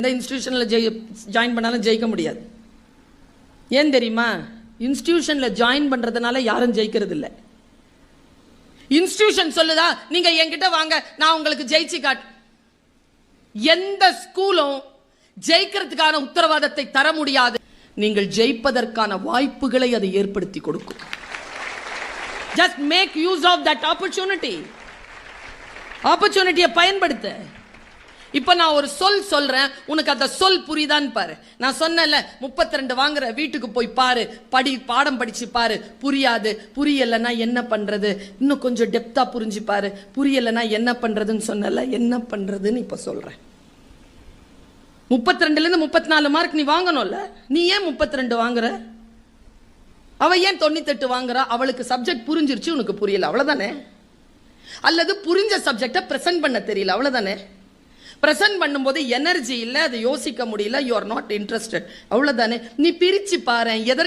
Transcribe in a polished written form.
இந்த இன்ஸ்டிடியூஷனில் ஜாயின் பண்ணாலும் ஜெயிக்க முடியாது. ஏன் தெரியுமா? இன்ஸ்டிடியூஷனில் ஜாயின் பண்ணுறதுனால யாரும் ஜெயிக்கிறது இல்லை. இன்ஸ்டிடியூஷன் சொல்லுதா, நீங்க என்கிட்ட வாங்க, நான் உங்களுக்கு ஜெயிச்சு காட்டு. எந்த ஸ்கூலும் ஜெயிக்கிறதுக்கான உத்தரவாதத்தை தர முடியாது. நீங்கள் ஜெயிப்பதற்கான வாய்ப்புகளை அது ஏற்படுத்தி கொடுக்கும். Just make use of that opportunity. ஆப்பர்ச்சுனிட்டியை பயன்படுத்த. இப்ப நான் ஒரு சொல் சொல்றேன், உனக்கு அந்த சொல் புரியுதான்னு பாரு. நான் சொன்னேன்ல 32 வாங்குற, வீட்டுக்கு போய் பாரு, பாடம் படிச்சு பாரு. புரியாது, புரியலன்னா என்ன பண்றது, இன்னும் கொஞ்சம் டெப்தா புரிஞ்சு பாரு. புரியலன்னா என்ன பண்றதுன்னு சொன்னல, என்ன பண்றதுன்னு இப்ப சொல்றேன். 32ல இருந்து 34 மார்க் நீ வாங்கணும்ல. நீ ஏன் 32 வாங்குற? அவ ஏன் 98 வாங்குறா? அவளுக்கு சப்ஜெக்ட் புரிஞ்சிருச்சு, உனக்கு புரியல, அவ்வளவுதானே. அல்லது புரிஞ்ச சப்ஜெக்டை பிரசன்ட் பண்ண தெரியல, அவ்வளவுதானே. பிரசன்ட் பண்ணும்போது எனர்ஜி இல்லை, அதை யோசிக்க முடியல, யூ ஆர் நாட் இன்ட்ரெஸ்டட், அவ்வளவுதானே. நீ பிரிச்சு பாரு. எதற்கு